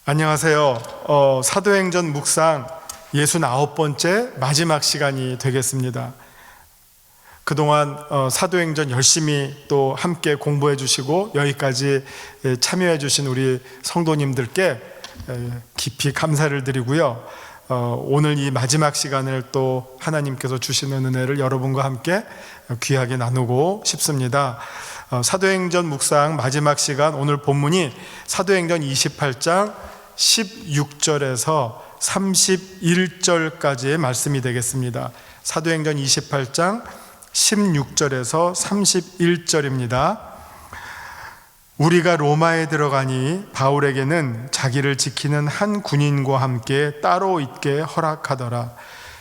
안녕하세요. 사도행전 묵상 69번째 마지막 시간이 되겠습니다. 그동안 사도행전 열심히 또 함께 공부해 주시고 여기까지 참여해 주신 우리 성도님들께 깊이 감사를 드리고요. 오늘 이 마지막 시간을 또 하나님께서 주시는 은혜를 여러분과 함께 귀하게 나누고 싶습니다. 사도행전 묵상 마지막 시간, 오늘 본문이 사도행전 28장 16절에서 31절까지의 말씀이 되겠습니다. 사도행전 28장 16절에서 31절입니다. 우리가 로마에 들어가니 바울에게는 자기를 지키는 한 군인과 함께 따로 있게 허락하더라.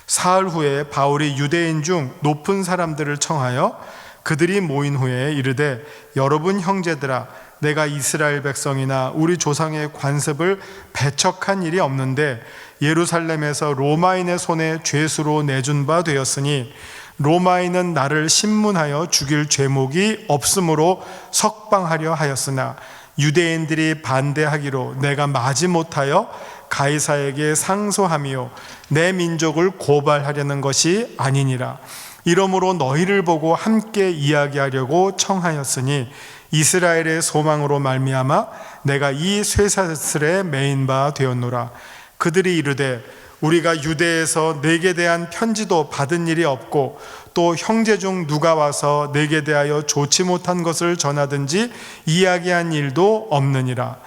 사흘 후에 바울이 유대인 중 높은 사람들을 청하여 그들이 모인 후에 이르되, 여러분 형제들아, 내가 이스라엘 백성이나 우리 조상의 관습을 배척한 일이 없는데 예루살렘에서 로마인의 손에 죄수로 내준 바 되었으니 로마인은 나를 신문하여 죽일 죄목이 없으므로 석방하려 하였으나 유대인들이 반대하기로 내가 마지못하여 가이사에게 상소하며 내 민족을 고발하려는 것이 아니니라. 이러므로 너희를 보고 함께 이야기하려고 청하였으니 이스라엘의 소망으로 말미암아 내가 이 쇠사슬에 매인 바 되었노라. 그들이 이르되, 우리가 유대에서 내게 대한 편지도 받은 일이 없고 또 형제 중 누가 와서 내게 대하여 좋지 못한 것을 전하든지 이야기한 일도 없느니라.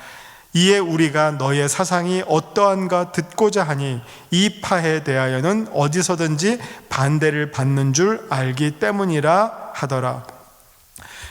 이에 우리가 너의 사상이 어떠한가 듣고자 하니 이 파에 대하여는 어디서든지 반대를 받는 줄 알기 때문이라 하더라.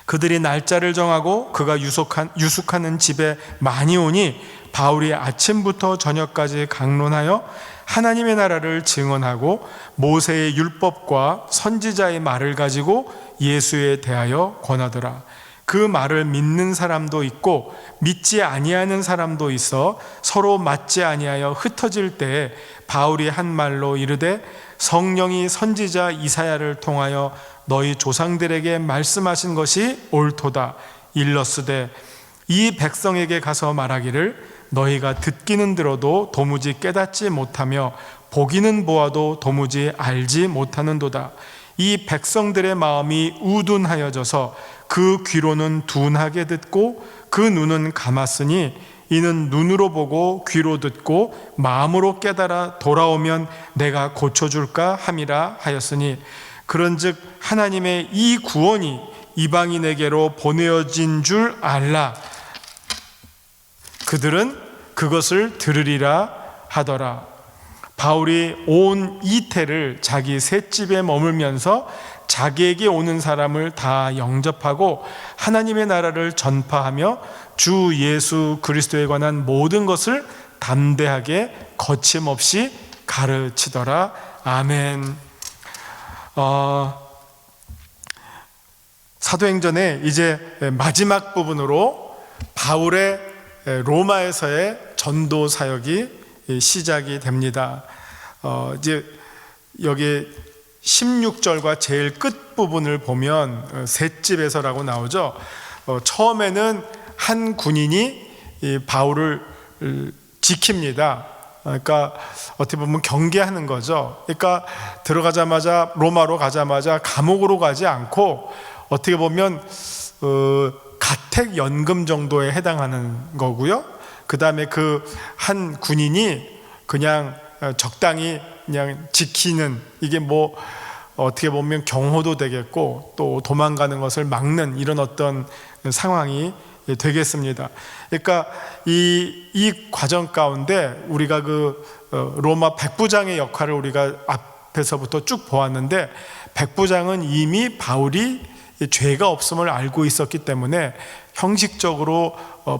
그들이 날짜를 정하고 그가 유숙하는 집에 많이 오니 바울이 아침부터 저녁까지 강론하여 하나님의 나라를 증언하고 모세의 율법과 선지자의 말을 가지고 예수에 대하여 권하더라. 그 말을 믿는 사람도 있고 믿지 아니하는 사람도 있어 서로 맞지 아니하여 흩어질 때에 바울이 한 말로 이르되, 성령이 선지자 이사야를 통하여 너희 조상들에게 말씀하신 것이 옳도다. 일렀으되, 이 백성에게 가서 말하기를 너희가 듣기는 들어도 도무지 깨닫지 못하며 보기는 보아도 도무지 알지 못하는도다. 이 백성들의 마음이 우둔하여져서 그 귀로는 둔하게 듣고 그 눈은 감았으니 이는 눈으로 보고 귀로 듣고 마음으로 깨달아 돌아오면 내가 고쳐줄까 함이라 하였으니, 그런즉 하나님의 이 구원이 이방인에게로 보내어진 줄 알라. 그들은 그것을 들으리라 하더라. 바울이 온 이태를 자기 셋집에 머물면서 자기에게 오는 사람을 다 영접하고 하나님의 나라를 전파하며 주 예수 그리스도에 관한 모든 것을 담대하게 거침없이 가르치더라. 아멘. 사도행전의 이제 마지막 부분으로 바울의 로마에서의 전도 사역이 시작이 됩니다. 이제 여기 16절과 제일 끝 부분을 보면 셋집에서라고 나오죠. 처음에는 한 군인이 이 바울을 지킵니다. 그러니까 어떻게 보면 경계하는 거죠. 그러니까 들어가자마자, 로마로 가자마자 감옥으로 가지 않고 어떻게 보면 가택연금 정도에 해당하는 거고요. 그 다음에 그 한 군인이 그냥 적당히 그냥 지키는, 이게 뭐 어떻게 보면 경호도 되겠고 또 도망가는 것을 막는 이런 어떤 상황이 되겠습니다. 그러니까 이 과정 가운데 우리가 그 로마 백부장의 역할을 우리가 앞에서부터 쭉 보았는데, 백부장은 이미 바울이 죄가 없음을 알고 있었기 때문에 형식적으로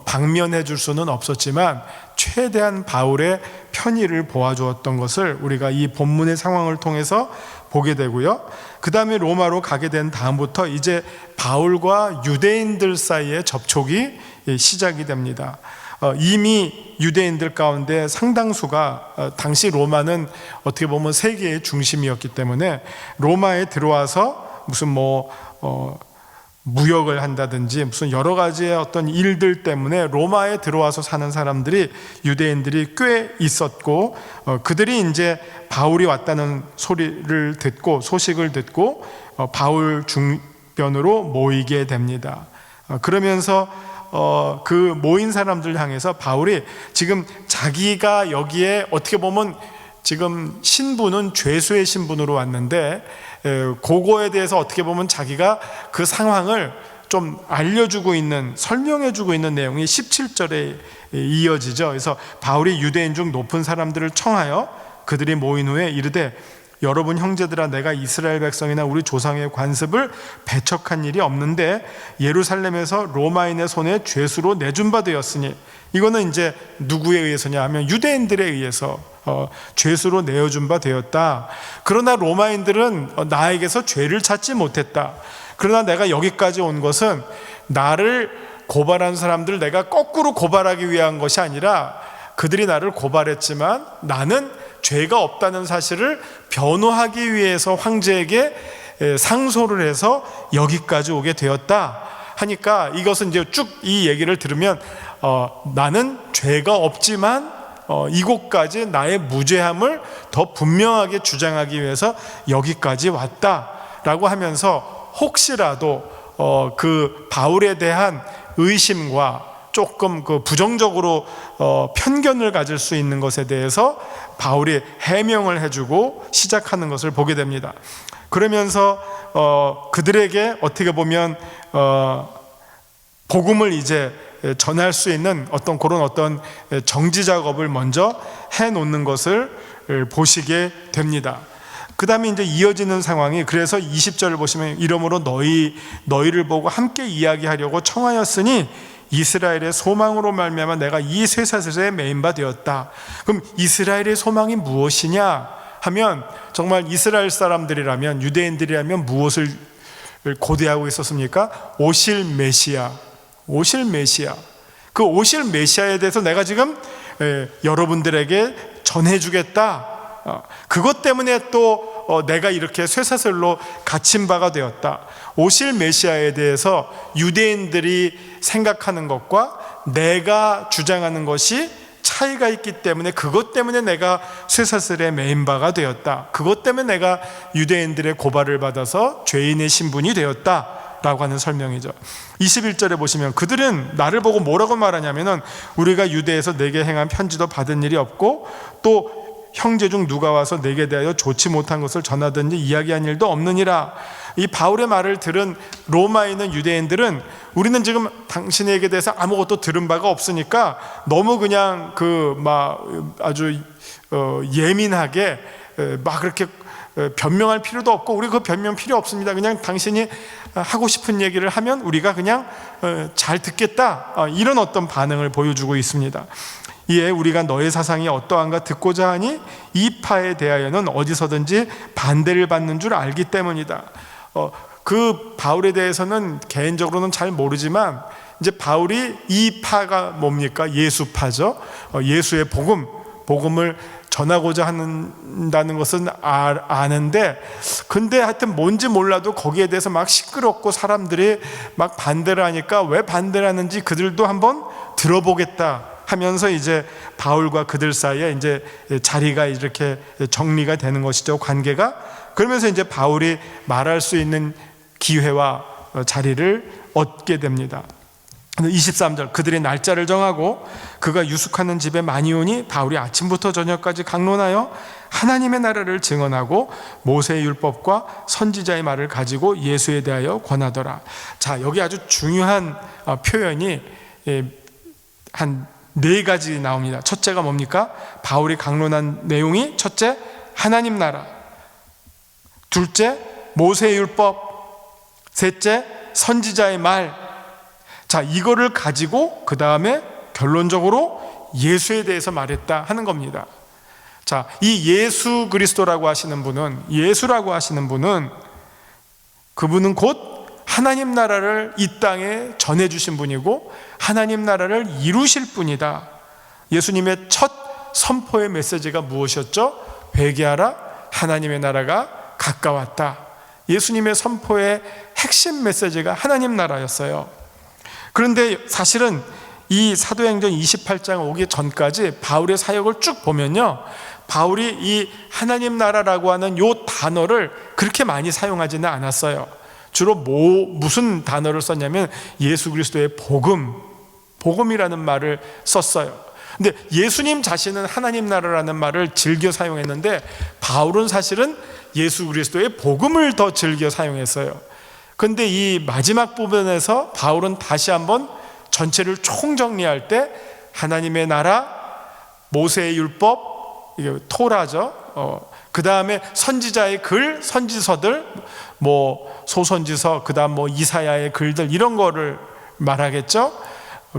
방면해 줄 수는 없었지만 최대한 바울의 편의를 보아주었던 것을 우리가 이 본문의 상황을 통해서 보게 되고요. 그 다음에 로마로 가게 된 다음부터 이제 바울과 유대인들 사이의 접촉이 시작이 됩니다. 이미 유대인들 가운데 상당수가, 당시 로마는 어떻게 보면 세계의 중심이었기 때문에 로마에 들어와서 무슨 무역을 한다든지 무슨 여러 가지의 어떤 일들 때문에 로마에 들어와서 사는 사람들이, 유대인들이 꽤 있었고, 그들이 이제 바울이 왔다는 소리를 듣고, 소식을 듣고 바울 중변으로 모이게 됩니다. 그러면서 그 모인 사람들 향해서 바울이 지금 자기가 여기에 어떻게 보면 지금 신분은 죄수의 신분으로 왔는데, 그거에 대해서 어떻게 보면 자기가 그 상황을 좀 알려주고 있는, 설명해주고 있는 내용이 17절에 이어지죠. 그래서 바울이 유대인 중 높은 사람들을 청하여 그들이 모인 후에 이르되, 여러분 형제들아, 내가 이스라엘 백성이나 우리 조상의 관습을 배척한 일이 없는데 예루살렘에서 로마인의 손에 죄수로 내준 바 되었으니, 이거는 이제 누구에 의해서냐 하면 유대인들에 의해서 죄수로 내어준 바 되었다. 그러나 로마인들은 나에게서 죄를 찾지 못했다. 그러나 내가 여기까지 온 것은 나를 고발한 사람들 내가 거꾸로 고발하기 위한 것이 아니라, 그들이 나를 고발했지만 나는 죄가 없다는 사실을 변호하기 위해서 황제에게 상소를 해서 여기까지 오게 되었다 하니까, 이것은 이제 쭉 이 얘기를 들으면 나는 죄가 없지만 이곳까지 나의 무죄함을 더 분명하게 주장하기 위해서 여기까지 왔다라고 하면서, 혹시라도 그 바울에 대한 의심과 조금 그 부정적으로 편견을 가질 수 있는 것에 대해서 바울이 해명을 해주고 시작하는 것을 보게 됩니다. 그러면서 그들에게 어떻게 보면 복음을 이제 전할 수 있는 어떤 그런 어떤 정지 작업을 먼저 해놓는 것을 보시게 됩니다. 그 다음에 이제 이어지는 상황이, 그래서 20절을 보시면 이러므로 너희를 보고 함께 이야기하려고 청하였으니 이스라엘의 소망으로 말미암아 내가 이 쇠사슬에 매인 바 되었다. 그럼 이스라엘의 소망이 무엇이냐 하면, 정말 이스라엘 사람들이라면, 유대인들이라면 무엇을 고대하고 있었습니까? 오실 메시아. 오실 메시아. 그 오실 메시아에 대해서 내가 지금 여러분들에게 전해주겠다. 그것 때문에 또 내가 이렇게 쇠사슬로 갇힌 바가 되었다. 오실 메시아에 대해서 유대인들이 생각하는 것과 내가 주장하는 것이 차이가 있기 때문에, 그것 때문에 내가 쇠사슬에 매인 바가 되었다. 그것 때문에 내가 유대인들의 고발을 받아서 죄인의 신분이 되었다 라고 하는 설명이죠. 21절에 보시면 그들은 나를 보고 뭐라고 말하냐면은, 우리가 유대에서 내게 행한 편지도 받은 일이 없고 또 형제 중 누가 와서 내게 대하여 좋지 못한 것을 전하든지 이야기한 일도 없느니라. 이 바울의 말을 들은 로마에 있는 유대인들은, 우리는 지금 당신에게 대해서 아무것도 들은 바가 없으니까 너무 그냥 아주 예민하게 막 그렇게 변명할 필요도 없고, 우리 그 변명 필요 없습니다. 그냥 당신이 하고 싶은 얘기를 하면 우리가 그냥 잘 듣겠다, 이런 어떤 반응을 보여주고 있습니다. 이에 우리가 너의 사상이 어떠한가 듣고자 하니 이 파에 대하여는 어디서든지 반대를 받는 줄 알기 때문이다. 그 바울에 대해서는 개인적으로는 잘 모르지만, 이제 바울이 이 파가 뭡니까? 예수파죠. 예수의 복음을 전하고자 한다는 것은 아는데, 근데 하여튼 뭔지 몰라도 거기에 대해서 막 시끄럽고 사람들이 막 반대를 하니까 왜 반대를 하는지 그들도 한번 들어보겠다 하면서 이제 바울과 그들 사이에 이제 자리가 이렇게 정리가 되는 것이죠, 관계가. 그러면서 이제 바울이 말할 수 있는 기회와 자리를 얻게 됩니다. 23절, 그들이 날짜를 정하고 그가 유숙하는 집에 많이 오니 바울이 아침부터 저녁까지 강론하여 하나님의 나라를 증언하고 모세의 율법과 선지자의 말을 가지고 예수에 대하여 권하더라. 자, 여기 아주 중요한 표현이 한 4가지 나옵니다. 첫째가 뭡니까? 바울이 강론한 내용이, 첫째 하나님 나라, 둘째 모세의 율법, 셋째 선지자의 말. 자, 이거를 가지고 그 다음에 결론적으로 예수에 대해서 말했다 하는 겁니다. 자, 이 예수 그리스도라고 하시는 분은, 예수라고 하시는 분은, 그분은 곧 하나님 나라를 이 땅에 전해주신 분이고 하나님 나라를 이루실 분이다. 예수님의 첫 선포의 메시지가 무엇이었죠? 회개하라, 하나님의 나라가 가까웠다. 예수님의 선포의 핵심 메시지가 하나님 나라였어요. 그런데 사실은 이 사도행전 28장 오기 전까지 바울의 사역을 쭉 보면요, 바울이 이 하나님 나라라고 하는 요 단어를 그렇게 많이 사용하지는 않았어요. 주로 무슨 단어를 썼냐면 예수 그리스도의 복음이라는 말을 썼어요. 근데 예수님 자신은 하나님 나라라는 말을 즐겨 사용했는데 바울은 사실은 예수 그리스도의 복음을 더 즐겨 사용했어요. 그런데 이 마지막 부분에서 바울은 다시 한번 전체를 총정리할 때 하나님의 나라, 모세의 율법, 이게 토라죠. 그 다음에 선지자의 글, 선지서들, 소선지서, 그 다음 이사야의 글들, 이런 거를 말하겠죠.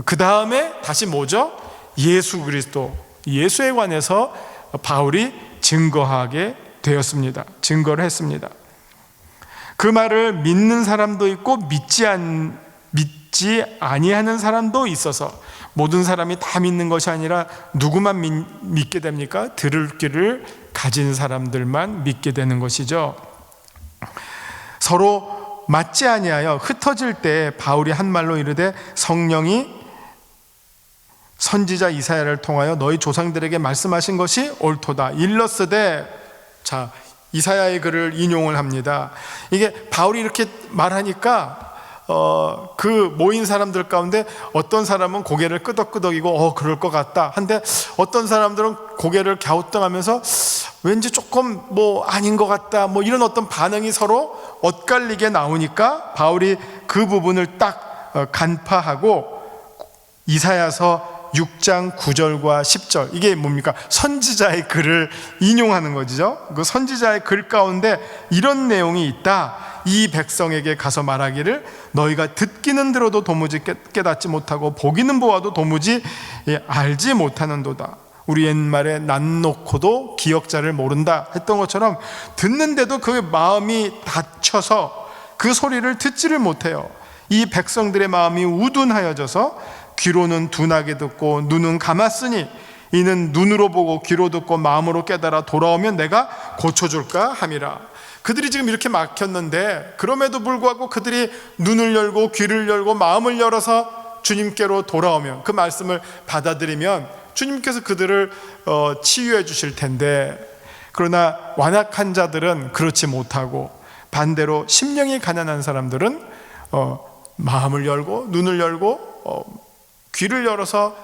그 다음에 다시 뭐죠? 예수 그리스도, 예수에 관해서 바울이 증거하게 되었습니다. 증거를 했습니다. 그 말을 믿는 사람도 있고 믿지 아니하는 사람도 있어서 모든 사람이 다 믿는 것이 아니라 누구만 믿게 됩니까? 들을 귀를 가진 사람들만 믿게 되는 것이죠. 서로 맞지 아니하여 흩어질 때 바울이 한 말로 이르되 성령이 선지자 이사야를 통하여 너희 조상들에게 말씀하신 것이 옳도다. 일러스되, 자, 이사야의 글을 인용을 합니다. 이게 바울이 이렇게 말하니까 그 모인 사람들 가운데 어떤 사람은 고개를 끄덕끄덕이고 그럴 것 같다 한데, 어떤 사람들은 고개를 갸우뚱하면서 왠지 조금 아닌 것 같다, 이런 어떤 반응이 서로 엇갈리게 나오니까 바울이 그 부분을 딱 간파하고 이사야서 6장 9절과 10절, 이게 뭡니까? 선지자의 글을 인용하는 거죠. 그 선지자의 글 가운데 이런 내용이 있다. 이 백성에게 가서 말하기를 너희가 듣기는 들어도 도무지 깨닫지 못하고 보기는 보아도 도무지 알지 못하는도다. 우리 옛말에 난 놓고도 기억자를 모른다 했던 것처럼 듣는데도 그 마음이 닫혀서 그 소리를 듣지를 못해요. 이 백성들의 마음이 우둔하여져서 귀로는 둔하게 듣고 눈은 감았으니 이는 눈으로 보고 귀로 듣고 마음으로 깨달아 돌아오면 내가 고쳐줄까 함이라. 그들이 지금 이렇게 막혔는데 그럼에도 불구하고 그들이 눈을 열고 귀를 열고 마음을 열어서 주님께로 돌아오면, 그 말씀을 받아들이면 주님께서 그들을 치유해 주실 텐데, 그러나 완악한 자들은 그렇지 못하고 반대로 심령이 가난한 사람들은 마음을 열고 눈을 열고 귀를 열어서,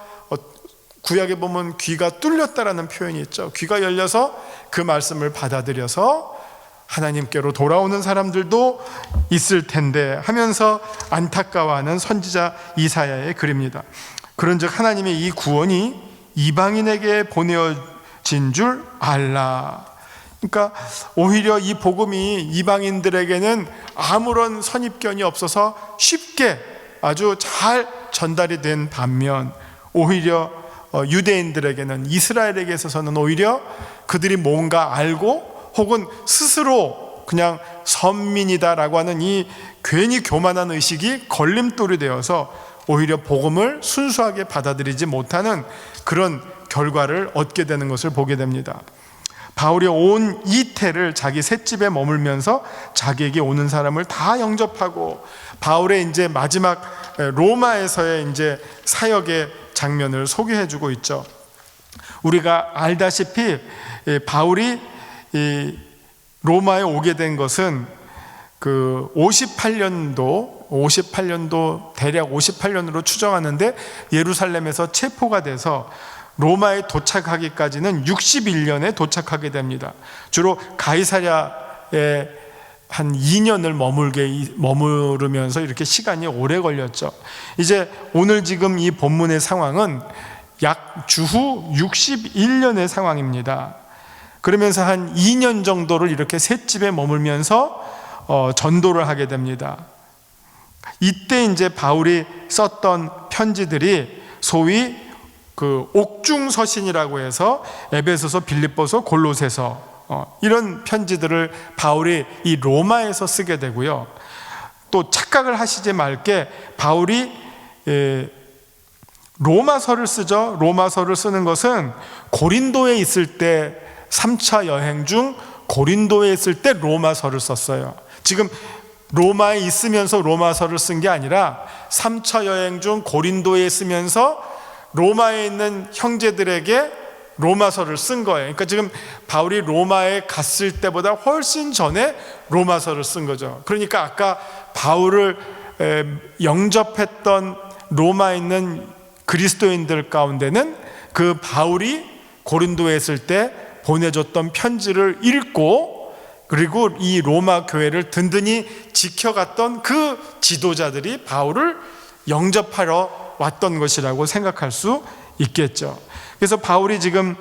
구약에 보면 귀가 뚫렸다라는 표현이 있죠. 귀가 열려서 그 말씀을 받아들여서 하나님께로 돌아오는 사람들도 있을 텐데 하면서 안타까워하는 선지자 이사야의 글입니다. 그런즉 하나님의 이 구원이 이방인에게 보내어진 줄 알라. 그러니까 오히려 이 복음이 이방인들에게는 아무런 선입견이 없어서 쉽게 아주 잘 전달이 된 반면, 오히려 유대인들에게는, 이스라엘에게 있어서는 오히려 그들이 뭔가 알고 혹은 스스로 그냥 선민이다라고 하는 이 괜히 교만한 의식이 걸림돌이 되어서 오히려 복음을 순수하게 받아들이지 못하는 그런 결과를 얻게 되는 것을 보게 됩니다. 바울이 온 이태를 자기 셋집에 머물면서 자기에게 오는 사람을 다 영접하고, 바울의 이제 마지막 로마에서의 이제 사역의 장면을 소개해주고 있죠. 우리가 알다시피 바울이 로마에 오게 된 것은 그 58년도 대략 58년으로 추정하는데, 예루살렘에서 체포가 돼서 로마에 도착하기까지는 61년에 도착하게 됩니다. 주로 가이사랴에 한 2년을 머무르면서 이렇게 시간이 오래 걸렸죠. 이제 오늘 지금 이 본문의 상황은 약 주후 61년의 상황입니다. 그러면서 한 2년 정도를 이렇게 셋집에 머물면서 전도를 하게 됩니다. 이때 이제 바울이 썼던 편지들이 소위 그 옥중서신이라고 해서 에베소서, 빌립보서, 골로새서, 이런 편지들을 바울이 이 로마에서 쓰게 되고요. 또 착각을 하시지 말게, 바울이 로마서를 쓰죠. 로마서를 쓰는 것은 고린도에 있을 때, 3차 여행 중 고린도에 있을 때 로마서를 썼어요. 지금 로마에 있으면서 로마서를 쓴 게 아니라 3차 여행 중 고린도에 있으면서 로마에 있는 형제들에게 로마서를 쓴 거예요. 그러니까 지금 바울이 로마에 갔을 때보다 훨씬 전에 로마서를 쓴 거죠. 그러니까 아까 바울을 영접했던 로마에 있는 그리스도인들 가운데는 그 바울이 고린도에 있을 때 보내줬던 편지를 읽고, 그리고 이 로마 교회를 든든히 지켜갔던 그 지도자들이 바울을 영접하러 왔던 것이라고 생각할 수 있겠죠. 그래서 바울이 지금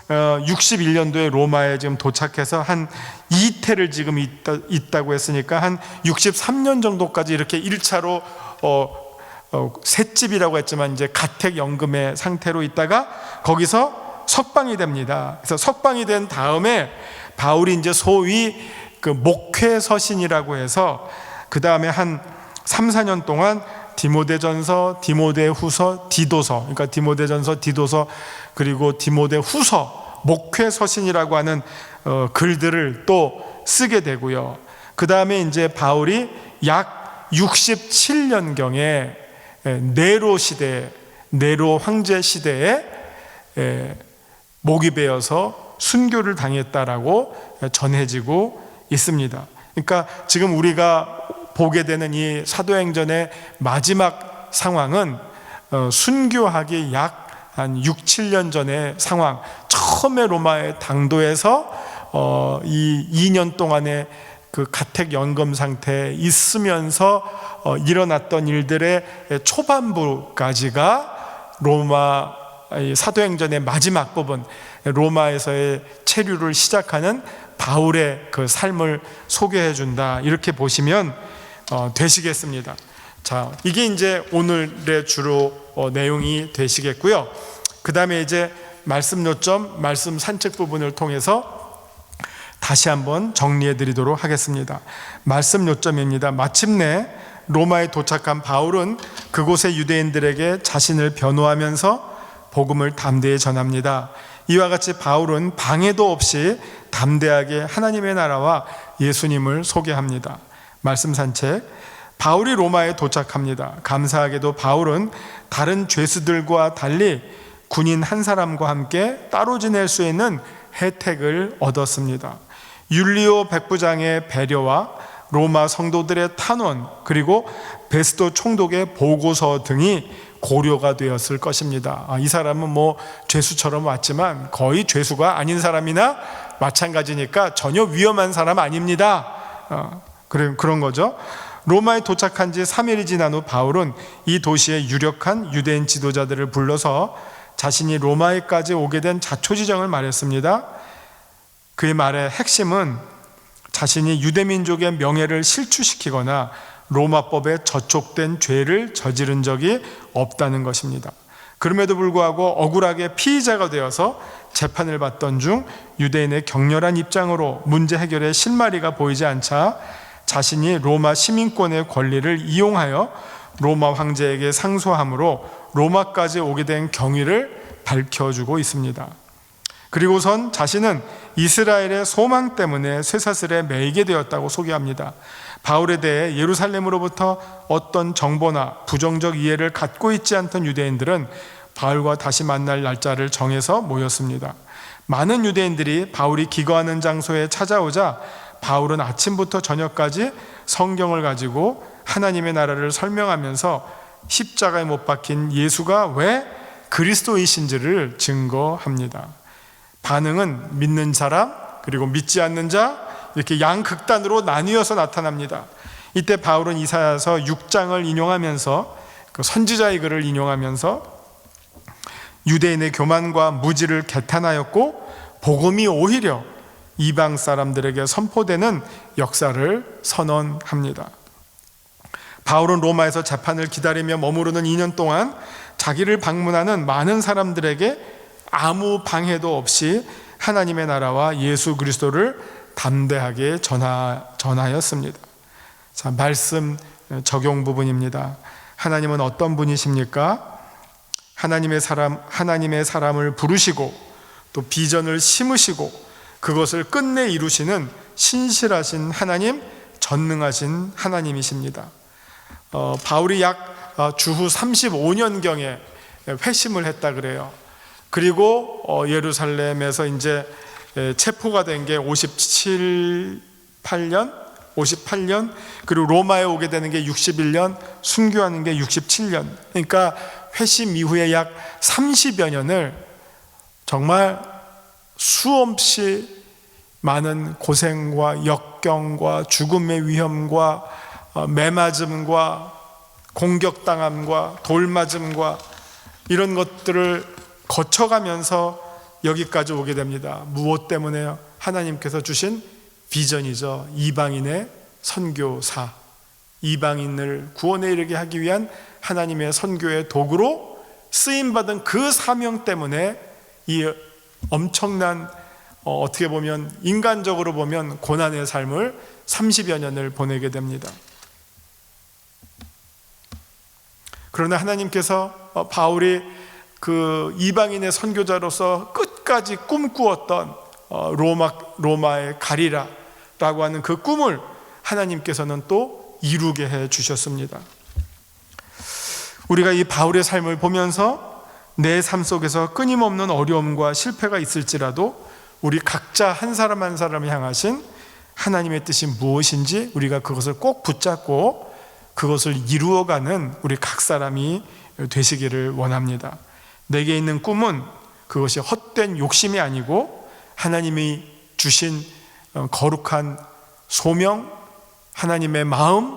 61년도에 로마에 지금 도착해서 한 이태를 지금 있다고 했으니까 한 63년 정도까지 이렇게 1차로 셋집이라고 했지만 이제 가택연금의 상태로 있다가 거기서 석방이 됩니다. 그래서 석방이 된 다음에 바울이 이제 소위 그 목회 서신이라고 해서 그 다음에 한 3, 4년 동안 디모데전서, 디모데후서, 디도서, 그러니까 디모데전서, 디도서, 그리고 디모데후서 목회 서신이라고 하는 글들을 또 쓰게 되고요. 그 다음에 이제 바울이 약 67년경에 네로 시대, 네로 황제 시대에 목이 베어서 순교를 당했다라고 전해지고 있습니다. 그러니까 지금 우리가 보게 되는 이 사도행전의 마지막 상황은 순교하기 약 한 6, 7년 전의 상황, 처음에 로마의 당도에서 이 2년 동안의 그 가택연금 상태에 있으면서 일어났던 일들의 초반부까지가 로마 사도행전의 마지막 부분, 로마에서의 체류를 시작하는 바울의 그 삶을 소개해 준다, 이렇게 보시면 되시겠습니다. 자, 이게 이제 오늘의 주로 내용이 되시겠고요. 그 다음에 이제 말씀 요점, 말씀 산책 부분을 통해서 다시 한번 정리해 드리도록 하겠습니다. 말씀 요점입니다. 마침내 로마에 도착한 바울은 그곳의 유대인들에게 자신을 변호하면서 복음을 담대히 전합니다. 이와 같이 바울은 방해도 없이 담대하게 하나님의 나라와 예수님을 소개합니다. 말씀 산책. 바울이 로마에 도착합니다. 감사하게도 바울은 다른 죄수들과 달리 군인 한 사람과 함께 따로 지낼 수 있는 혜택을 얻었습니다. 율리오 백부장의 배려와 로마 성도들의 탄원, 그리고 베스도 총독의 보고서 등이 고려가 되었을 것입니다. 이 사람은 뭐 죄수처럼 왔지만 거의 죄수가 아닌 사람이나 마찬가지니까 전혀 위험한 사람 아닙니다. 그런 거죠. 로마에 도착한 지 3일이 지난 후 바울은 이 도시의 유력한 유대인 지도자들을 불러서 자신이 로마에까지 오게 된 자초지정을 말했습니다. 그의 말의 핵심은 자신이 유대민족의 명예를 실추시키거나 로마법에 저촉된 죄를 저지른 적이 없다는 것입니다. 그럼에도 불구하고 억울하게 피의자가 되어서 재판을 받던 중 유대인의 격렬한 입장으로 문제 해결에 실마리가 보이지 않자 자신이 로마 시민권의 권리를 이용하여 로마 황제에게 상소함으로 로마까지 오게 된 경위를 밝혀주고 있습니다. 그리고선 자신은 이스라엘의 소망 때문에 쇠사슬에 매이게 되었다고 소개합니다. 바울에 대해 예루살렘으로부터 어떤 정보나 부정적 이해를 갖고 있지 않던 유대인들은 바울과 다시 만날 날짜를 정해서 모였습니다. 많은 유대인들이 바울이 기거하는 장소에 찾아오자 바울은 아침부터 저녁까지 성경을 가지고 하나님의 나라를 설명하면서 십자가에 못 박힌 예수가 왜 그리스도이신지를 증거합니다. 반응은 믿는 사람 그리고 믿지 않는 자, 이렇게 양극단으로 나뉘어서 나타납니다. 이때 바울은 이사야서 6장을 인용하면서 그 선지자의 글을 인용하면서 유대인의 교만과 무지를 개탄하였고 복음이 오히려 이방 사람들에게 선포되는 역사를 선언합니다. 바울은 로마에서 재판을 기다리며 머무르는 2년 동안 자기를 방문하는 많은 사람들에게 아무 방해도 없이 하나님의 나라와 예수 그리스도를 담대하게 전하였습니다. 자, 말씀 적용 부분입니다. 하나님은 어떤 분이십니까? 하나님의 사람을 부르시고 또 비전을 심으시고 그것을 끝내 이루시는 신실하신 하나님, 전능하신 하나님이십니다. 바울이 약 주후 35년경에 회심을 했다 그래요. 그리고 예루살렘에서 이제 체포가 된 게 58년, 그리고 로마에 오게 되는 게 61년, 순교하는 게 67년. 그러니까 회심 이후에 약 30여 년을 정말 수없이 많은 고생과 역경과 죽음의 위험과 매맞음과 공격당함과 돌맞음과 이런 것들을 거쳐가면서 여기까지 오게 됩니다. 무엇 때문에요? 하나님께서 주신 비전이죠. 이방인의 선교사, 이방인을 구원에 이르게 하기 위한 하나님의 선교의 도구로 쓰임받은 그 사명 때문에 이 엄청난 어떻게 보면 인간적으로 보면 고난의 삶을 30여 년을 보내게 됩니다. 그러나 하나님께서 바울이 그 이방인의 선교자로서 끝까지 꿈꾸었던 로마에 가리라라고 하는 그 꿈을 하나님께서는 또 이루게 해 주셨습니다. 우리가 이 바울의 삶을 보면서 내 삶 속에서 끊임없는 어려움과 실패가 있을지라도 우리 각자 한 사람 한 사람을 향하신 하나님의 뜻이 무엇인지 우리가 그것을 꼭 붙잡고 그것을 이루어가는 우리 각 사람이 되시기를 원합니다. 내게 있는 꿈은 그것이 헛된 욕심이 아니고 하나님이 주신 거룩한 소명, 하나님의 마음,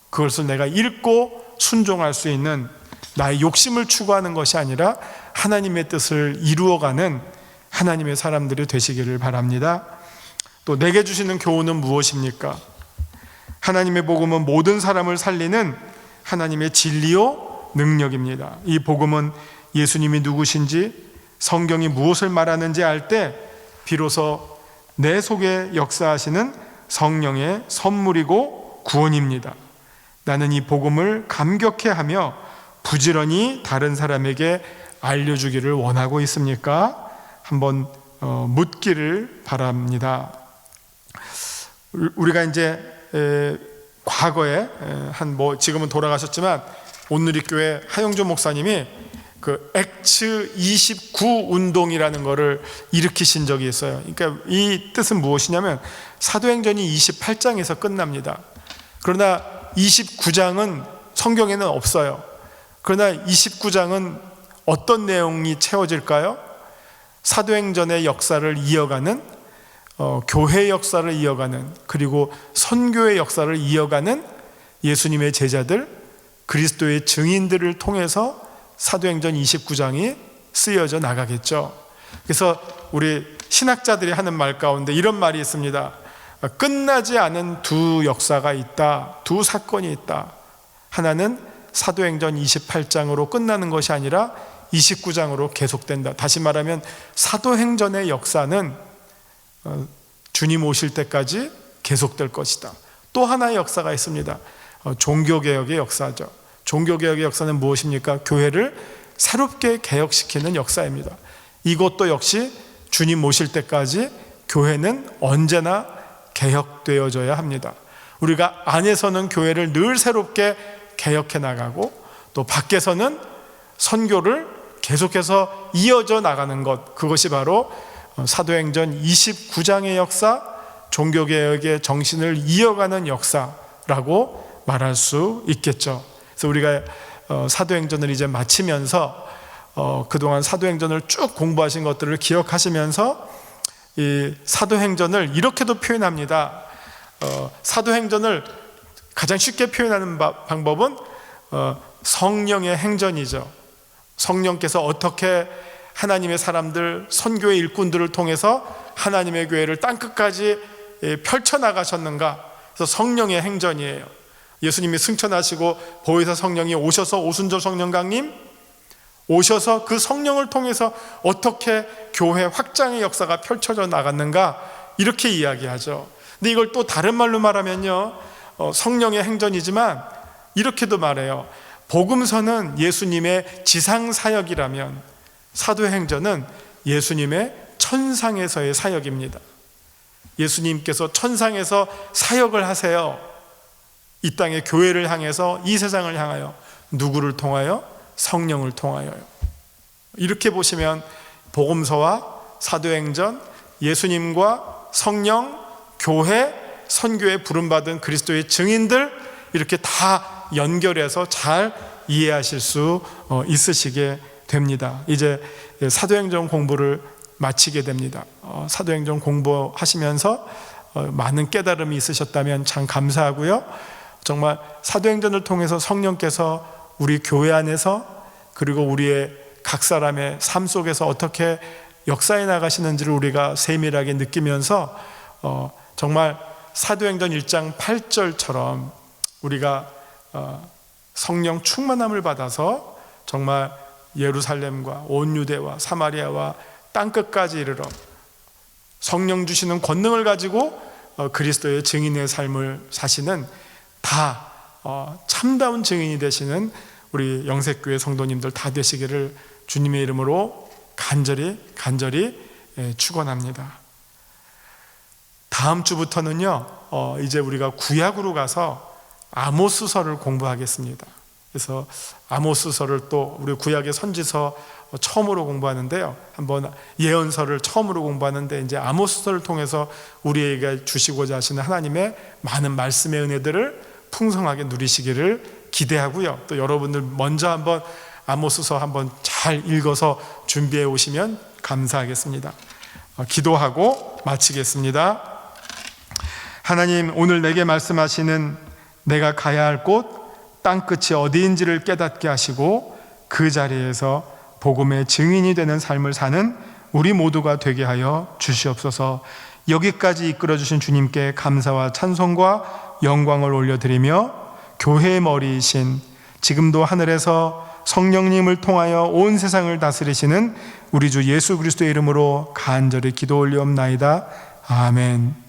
그것을 내가 읽고 순종할 수 있는 나의 욕심을 추구하는 것이 아니라 하나님의 뜻을 이루어가는 하나님의 사람들이 되시기를 바랍니다. 또 내게 주시는 교훈은 무엇입니까? 하나님의 복음은 모든 사람을 살리는 하나님의 진리요 능력입니다. 이 복음은 예수님이 누구신지, 성경이 무엇을 말하는지 알 때 비로소 내 속에 역사하시는 성령의 선물이고 구원입니다. 나는 이 복음을 감격해하며 부지런히 다른 사람에게 알려주기를 원하고 있습니까? 한번 묻기를 바랍니다. 우리가 이제 과거에 지금은 돌아가셨지만 온누리교회 하영조 목사님이 그 액츠 29 운동이라는 것을 일으키신 적이 있어요. 그러니까 이 뜻은 무엇이냐면 사도행전이 28장에서 끝납니다. 그러나 29장은 성경에는 없어요. 그러나 29장은 어떤 내용이 채워질까요? 사도행전의 역사를 이어가는 교회 역사를 이어가는, 그리고 선교의 역사를 이어가는 예수님의 제자들, 그리스도의 증인들을 통해서 사도행전 29장이 쓰여져 나가겠죠. 그래서 우리 신학자들이 하는 말 가운데 이런 말이 있습니다. 끝나지 않은 두 역사가 있다, 두 사건이 있다. 하나는 사도행전 28장으로 끝나는 것이 아니라 29장으로 계속된다. 다시 말하면 사도행전의 역사는 주님 오실 때까지 계속될 것이다. 또 하나의 역사가 있습니다. 종교개혁의 역사죠. 종교개혁의 역사는 무엇입니까? 교회를 새롭게 개혁시키는 역사입니다. 이것도 역시 주님 오실 때까지 교회는 언제나 개혁되어져야 합니다. 우리가 안에서는 교회를 늘 새롭게 개혁해 나가고 또 밖에서는 선교를 계속해서 이어져 나가는 것, 그것이 바로 사도행전 29장의 역사, 종교개혁의 정신을 이어가는 역사라고 말할 수 있겠죠. 그래서 우리가 사도행전을 이제 마치면서 그동안 사도행전을 쭉 공부하신 것들을 기억하시면서 이 사도행전을 이렇게도 표현합니다. 사도행전을 가장 쉽게 표현하는 방법은 성령의 행전이죠. 성령께서 어떻게 하나님의 사람들, 선교의 일꾼들을 통해서 하나님의 교회를 땅끝까지 펼쳐나가셨는가. 그래서 성령의 행전이에요. 예수님이 승천하시고 보혜사 성령이 오셔서, 오순절 성령 강림 오셔서 그 성령을 통해서 어떻게 교회 확장의 역사가 펼쳐져 나갔는가, 이렇게 이야기하죠. 근데 이걸 또 다른 말로 말하면요, 성령의 행전이지만 이렇게도 말해요. 복음서는 예수님의 지상 사역이라면 사도행전은 예수님의 천상에서의 사역입니다. 예수님께서 천상에서 사역을 하세요. 이 땅의 교회를 향해서, 이 세상을 향하여. 누구를 통하여? 성령을 통하여요. 이렇게 보시면 복음서와 사도행전, 예수님과 성령, 교회, 선교에 부름받은 그리스도의 증인들, 이렇게 다 연결해서 잘 이해하실 수 있으시게 됩니다. 이제 사도행전 공부를 마치게 됩니다. 사도행전 공부하시면서 많은 깨달음이 있으셨다면 참 감사하고요. 정말 사도행전을 통해서 성령께서 우리 교회 안에서, 그리고 우리의 각 사람의 삶 속에서 어떻게 역사해 나가시는지를 우리가 세밀하게 느끼면서 정말 사도행전 1장 8절처럼 우리가 성령 충만함을 받아서 정말 예루살렘과 온 유대와 사마리아와 땅끝까지 이르러 성령 주시는 권능을 가지고 그리스도의 증인의 삶을 사시는, 다 참다운 증인이 되시는 우리 영색교회 성도님들 다 되시기를 주님의 이름으로 간절히 축원합니다. 다음 주부터는요, 이제 우리가 구약으로 가서 아모스서를 공부하겠습니다. 그래서 아모스서를 또 우리 구약의 선지서 처음으로 공부하는데요, 한번 예언서를 처음으로 공부하는데, 이제 아모스서를 통해서 우리에게 주시고자 하시는 하나님의 많은 말씀의 은혜들을 풍성하게 누리시기를 기대하고요. 또 여러분들 먼저 한번 아모스서 한번 잘 읽어서 준비해 오시면 감사하겠습니다. 기도하고 마치겠습니다. 하나님, 오늘 내게 말씀하시는 내가 가야 할 곳, 땅끝이 어디인지를 깨닫게 하시고 그 자리에서 복음의 증인이 되는 삶을 사는 우리 모두가 되게 하여 주시옵소서. 여기까지 이끌어주신 주님께 감사와 찬송과 영광을 올려드리며, 교회의 머리이신, 지금도 하늘에서 성령님을 통하여 온 세상을 다스리시는 우리 주 예수 그리스도의 이름으로 간절히 기도 올리옵나이다. 아멘.